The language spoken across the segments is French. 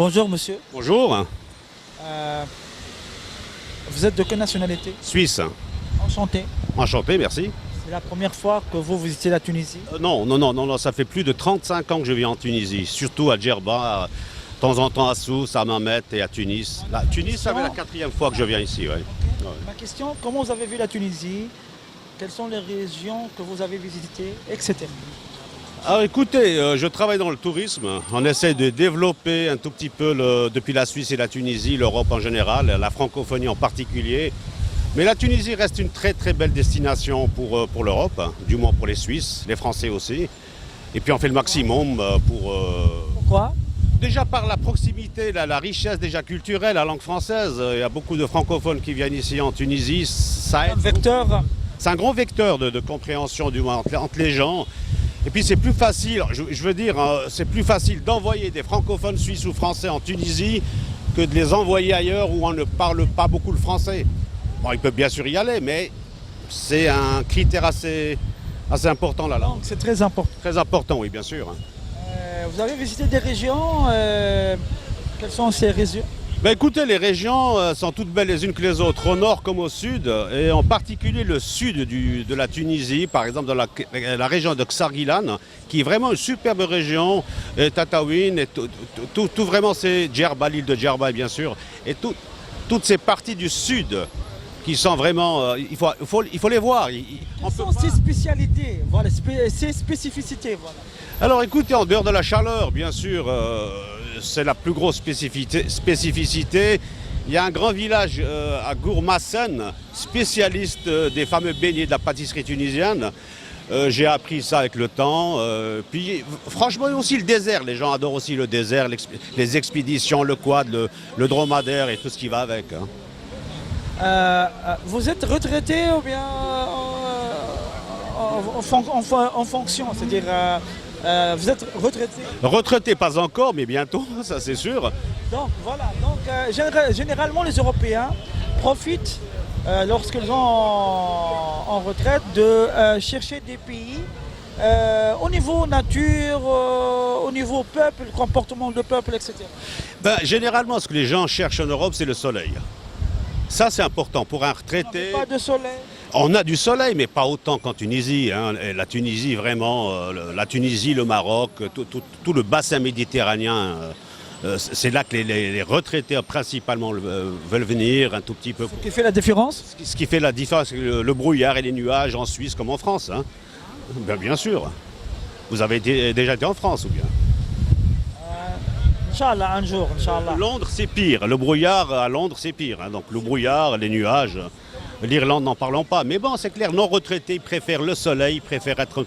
Bonjour monsieur. Bonjour. Euh, vous êtes de quelle nationalité? Suisse. Enchanté. Enchanté, merci. C'est la première fois que vous visitez la Tunisie? Non, ça fait plus de 35 ans que je vis en Tunisie, surtout à Djerba, de temps en temps à Sousse, à Mamet et à Tunis. Tunis, ça fait la 4e fois que je viens ici. Ouais. Ok. Ouais. Ma question, comment vous avez vu la Tunisie? Quelles sont les régions que vous avez visitées, etc. Alors écoutez, je travaille dans le tourisme. On essaie de développer un tout petit peu, depuis la Suisse et la Tunisie, l'Europe en général, la francophonie en particulier. Mais la Tunisie reste une très très belle destination pour l'Europe, hein, du moins pour les Suisses, les Français aussi. Et puis on fait le maximum pour... Pourquoi? Déjà par la proximité, la richesse déjà culturelle, la langue française. Il y a beaucoup de francophones qui viennent ici en Tunisie. Ça aide Un vecteur. C'est un grand vecteur de compréhension du moins entre les gens. Et puis c'est plus facile, je veux dire, c'est plus facile d'envoyer des francophones suisses ou français en Tunisie que de les envoyer ailleurs où on ne parle pas beaucoup le français. Bon, ils peuvent bien sûr y aller, mais c'est un critère assez important la langue. Donc c'est très important. Très important, oui, bien sûr. Vous avez visité des régions. Quelles sont ces régions? Ben écoutez, les régions sont toutes belles les unes que les autres, au nord comme au sud, et en particulier le sud de la Tunisie, par exemple dans la région de Ksargilan, qui est vraiment une superbe région, et Tataouine, et tout vraiment c'est Djerba, l'île de Djerba bien sûr, et toutes ces parties du sud qui sont vraiment, il faut les voir. Quelles sont ces spécialités, voilà, ces spécificités, voilà. Alors écoutez, en dehors de la chaleur, bien sûr, c'est la plus grosse spécificité. Il y a un grand village à Gourmassen, spécialiste des fameux beignets de la pâtisserie tunisienne. J'ai appris ça avec le temps. Puis franchement aussi le désert, les gens adorent aussi le désert, les expéditions, le quad, le dromadaire et tout ce qui va avec. Hein. Vous êtes retraité ou bien en fonction, c'est-à-dire vous êtes retraité? Retraité pas encore, mais bientôt, ça c'est sûr. Donc voilà, généralement les Européens profitent lorsqu'ils sont en retraite de chercher des pays au niveau nature, au niveau peuple, comportement de peuple, etc. Ben, généralement, ce que les gens cherchent en Europe, c'est le soleil. Ça, c'est important pour un retraité. Pas de soleil. On a du soleil, mais pas autant qu'en Tunisie. Hein. La Tunisie, vraiment, la Tunisie, le Maroc, tout le bassin méditerranéen, c'est là que les retraités principalement veulent venir un tout petit peu. Ce qui fait la différence? Ce qui fait la différence, c'est le brouillard et les nuages en Suisse comme en France. Hein. Bien sûr. Vous avez déjà été en France ou bien? Inch'Allah, un jour, Inch'Allah. Londres, c'est pire. Le brouillard à Londres, c'est pire. Hein. Donc le brouillard, les nuages. L'Irlande, n'en parlons pas. Mais bon, c'est clair, non retraités, ils préfèrent le soleil, ils préfèrent être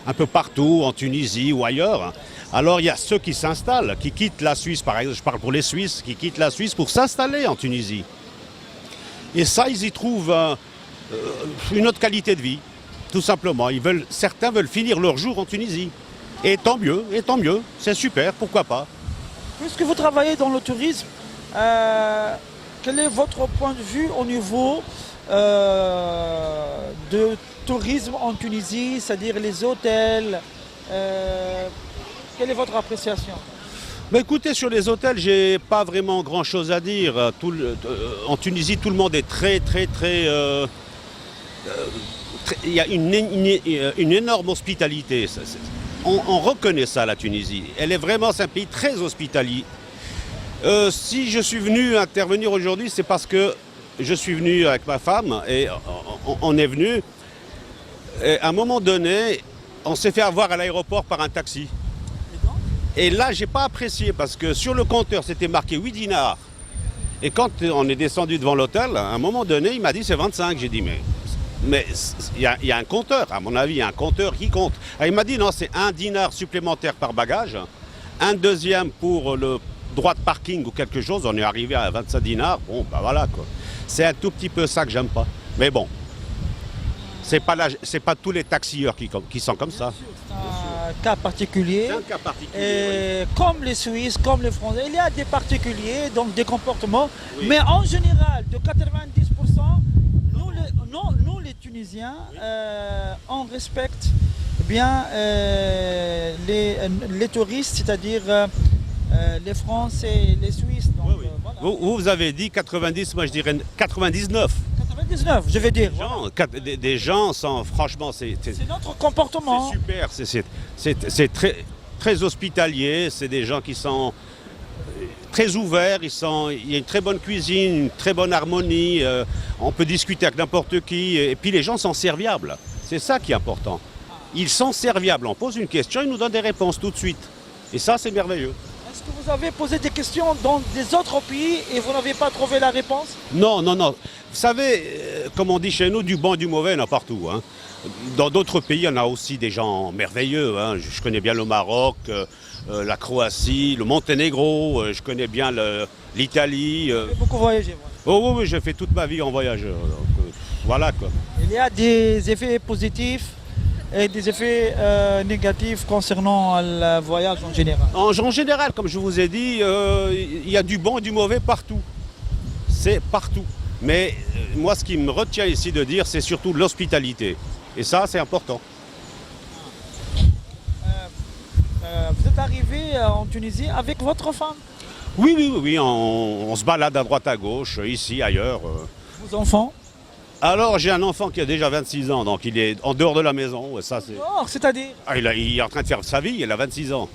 un peu partout, en Tunisie ou ailleurs. Alors il y a ceux qui s'installent, qui quittent la Suisse, par exemple, je parle pour les Suisses, qui quittent la Suisse pour s'installer en Tunisie. Et ça, ils y trouvent une autre qualité de vie, tout simplement. Certains veulent finir leur jour en Tunisie. Et tant mieux, c'est super, pourquoi pas. Puisque vous travaillez dans le tourisme, quel est votre point de vue au niveau de tourisme en Tunisie, c'est-à-dire les hôtels, quelle est votre appréciation? Ben écoutez, sur les hôtels, j'ai pas vraiment grand-chose à dire. En Tunisie, tout le monde est très. Il y a une énorme hospitalité. On reconnaît ça, la Tunisie. C'est un pays très hospitalier. Si je suis venu intervenir aujourd'hui, c'est parce que je suis venu avec ma femme et on est venu. Et à un moment donné, on s'est fait avoir à l'aéroport par un taxi. Et là, j'ai pas apprécié parce que sur le compteur, c'était marqué 8 dinars. Et quand on est descendu devant l'hôtel, à un moment donné, il m'a dit c'est 25. J'ai dit mais il y a un compteur, à mon avis, il y a un compteur qui compte. Et il m'a dit non, c'est 1 dinar supplémentaire par bagage, un deuxième pour le droit de parking ou quelque chose, on est arrivé à 25 dinars, bon ben voilà quoi. C'est un tout petit peu ça que j'aime pas. Mais bon, c'est pas tous les taxieurs qui sont comme ça. C'est un cas particulier. C'est un cas particulier. Et comme les Suisses, comme les Français, il y a des particuliers, donc des comportements. Oui. Mais en général, de 90%, nous les Tunisiens, on respecte bien les touristes, c'est-à-dire les Français, les Suisses. Donc, Oui, oui. voilà. Vous avez dit 90, moi je dirais 99. 99, je vais dire. Des Voilà. gens, des gens sans, franchement, c'est C'est notre comportement. super. C'est très, très hospitalier. C'est des gens qui sont très ouverts. Il y a une très bonne cuisine, une très bonne harmonie. On peut discuter avec n'importe qui. Et puis les gens sont serviables. C'est ça qui est important. Ils sont serviables. On pose une question, ils nous donnent des réponses tout de suite. Et ça, c'est merveilleux. Est-ce que vous avez posé des questions dans des autres pays et vous n'avez pas trouvé la réponse? Non, non, non. Vous savez, comme on dit chez nous, du bon et du mauvais, il y en a partout. Hein. Dans d'autres pays, il y en a aussi des gens merveilleux. Hein. Je connais bien le Maroc, la Croatie, le Monténégro, je connais bien l'Italie. Vous avez beaucoup voyagé. Voilà. Oh oui, oui, j'ai fait toute ma vie en voyageur. Donc, voilà quoi. Il y a des effets positifs et des effets négatifs concernant le voyage en général. En général, comme je vous ai dit, il y a du bon et du mauvais partout. C'est partout. Mais moi, ce qui me retient ici de dire, c'est surtout l'hospitalité. Et ça, c'est important. Vous êtes arrivé en Tunisie avec votre femme, Oui, oui, oui, oui, on se balade à droite à gauche, ici, ailleurs. vos enfants. Alors, j'ai un enfant qui a déjà 26 ans, donc il est en dehors de la maison. Et ça, c'est... Oh, c'est-à-dire, Ah, il est en train de faire sa vie, il a 26 ans.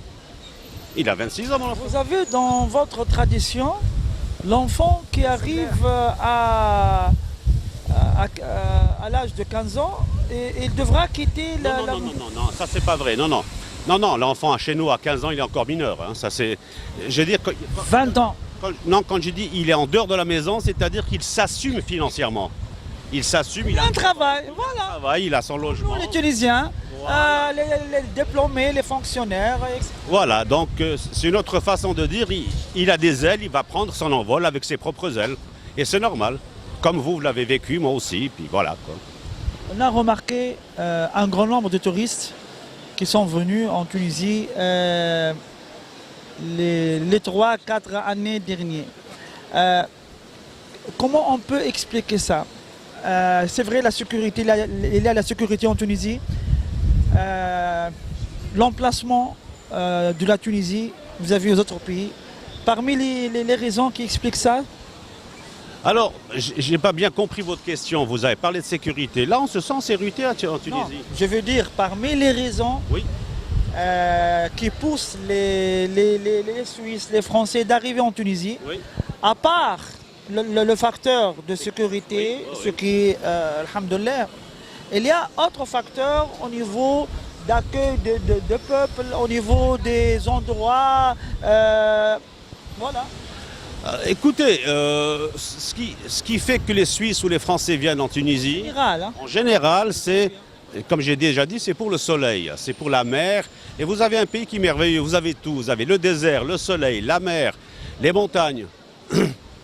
Il a 26 ans, mon enfant. vous avez dans votre tradition l'enfant qui arrive à l'âge de 15 ans et il devra quitter Non, non, non, non, non, non, ça, c'est pas vrai. Non, non. Non, non, l'enfant chez nous à 15 ans, il est encore mineur. Hein. Ça, c'est... Je veux dire, 20 ans. quand je dis il est en dehors de la maison, c'est-à-dire qu'il s'assume financièrement. Il s'assume, Il a un travail, voilà. travail, il a son logement. Nous, les Tunisiens, Voilà. les diplômés, les fonctionnaires, etc. Voilà, donc c'est une autre façon de dire, il a des ailes, il va prendre son envol avec ses propres ailes. Et c'est normal, comme vous l'avez vécu, moi aussi, puis voilà. Quoi. On a remarqué un grand nombre de touristes qui sont venus en Tunisie les 3-4 années dernières. Comment on peut expliquer ça? C'est vrai, la sécurité, il y a la sécurité en Tunisie. L'emplacement de la Tunisie vis-à-vis des autres pays. Parmi les raisons qui expliquent ça, Alors, j'ai pas bien compris votre question, vous avez parlé de sécurité. Là, on se sent en sécurité en Tunisie. non, je veux dire, parmi les raisons Oui. qui poussent les Suisses, les Français d'arriver en Tunisie, Oui. à part le facteur de sécurité, Oui, oui. ce qui, alhamdoulilah, il y a autres facteurs au niveau d'accueil de peuple, au niveau des endroits, voilà. Écoutez, ce qui fait que les Suisses ou les Français viennent en Tunisie, Général, hein. en général, c'est, comme j'ai déjà dit, c'est pour le soleil, c'est pour la mer. Et vous avez un pays qui est merveilleux, vous avez tout. Vous avez le désert, le soleil, la mer, les montagnes.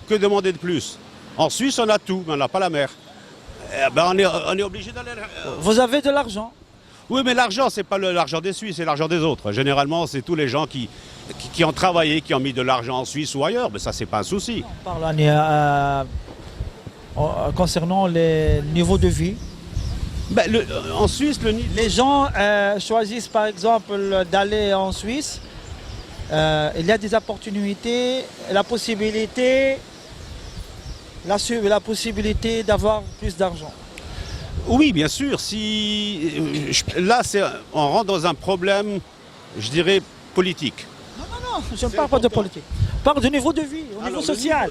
Que demander de plus? En Suisse, on a tout, mais on n'a pas la mer. Eh ben, on est obligé d'aller... Vous avez de l'argent. Oui, mais l'argent, c'est pas l'argent des Suisses, c'est l'argent des autres. Généralement, c'est tous les gens qui ont travaillé, qui ont mis de l'argent en Suisse ou ailleurs. Mais ça, c'est pas un souci. On parle concernant les niveaux de vie. Ben, en Suisse, le niveau... Les gens choisissent par exemple d'aller en Suisse. Il y a des opportunités, la possibilité d'avoir plus d'argent. Oui, bien sûr. Là, on rentre dans un problème, je dirais, politique. Non, je ne parle pas de politique. Je parle du niveau de vie, au niveau social.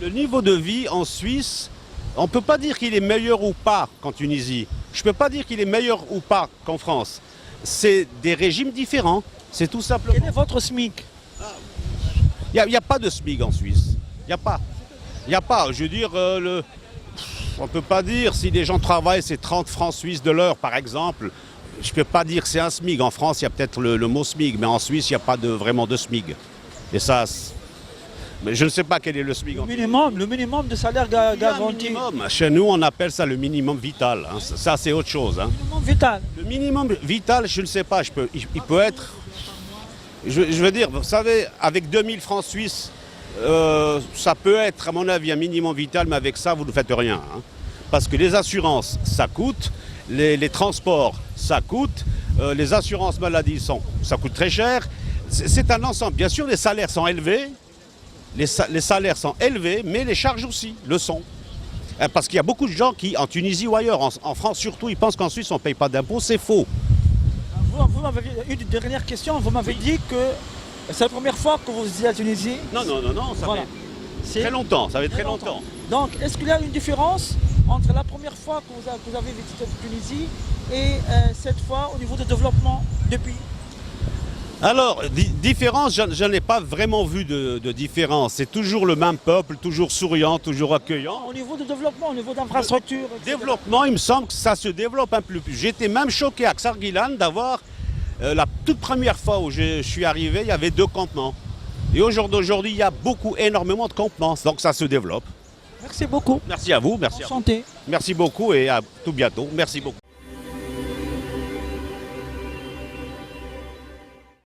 Le niveau de vie en Suisse, on ne peut pas dire qu'il est meilleur ou pas qu'en Tunisie. Je ne peux pas dire qu'il est meilleur ou pas qu'en France. C'est des régimes différents. C'est tout simplement. Quel est votre SMIC? Il n'y a pas de SMIC en Suisse. Il n'y a pas. Il n'y a pas. Je veux dire, on ne peut pas dire si les gens travaillent, c'est 30 francs suisses de l'heure, par exemple. Je ne peux pas dire que c'est un SMIC. En France, il y a peut-être le mot SMIC, mais en Suisse, il n'y a pas vraiment de SMIC. Et ça, mais je ne sais pas quel est le SMIC en Suisse. Le minimum de salaire Il y a un garanti. minimum. Chez nous, on appelle ça le minimum vital. Hein. Ça, c'est autre chose. Hein. Minimum vital. Le minimum vital, je ne sais pas. Il peut être... Je veux dire, vous savez, avec 2000 francs suisses, ça peut être, à mon avis, un minimum vital, mais avec ça, vous ne faites rien. Hein. Parce que les assurances, ça coûte. Les transports, ça coûte. Les assurances maladie, ça coûte très cher. C'est un ensemble. Bien sûr, les salaires sont élevés. Les salaires sont élevés, mais les charges aussi le sont. Parce qu'il y a beaucoup de gens qui, en Tunisie ou ailleurs, en France surtout, ils pensent qu'en Suisse, on ne paye pas d'impôts. C'est faux. Vous m'avez une dernière question. Vous m'avez dit que c'est la première fois que vous visitez la Tunisie. Non, ça Voilà. fait très longtemps. Ça fait très longtemps. Donc, est-ce qu'il y a une différence entre la première fois que vous avez visité la Tunisie et cette fois au niveau du développement depuis? Alors, différence, je n'ai pas vraiment vu de différence. C'est toujours le même peuple, toujours souriant, toujours accueillant. Au niveau du développement, au niveau d'infrastructures, etc. Développement, il me semble que ça se développe un peu plus. J'étais même choqué à Ksargilan d'avoir, la toute première fois où je suis arrivé, il y avait 2 campements. Et aujourd'hui, il y a énormément de campements. Donc ça se développe. Merci beaucoup. Merci à vous. Merci à vous. Enchanté. Merci beaucoup et à tout bientôt. Merci beaucoup.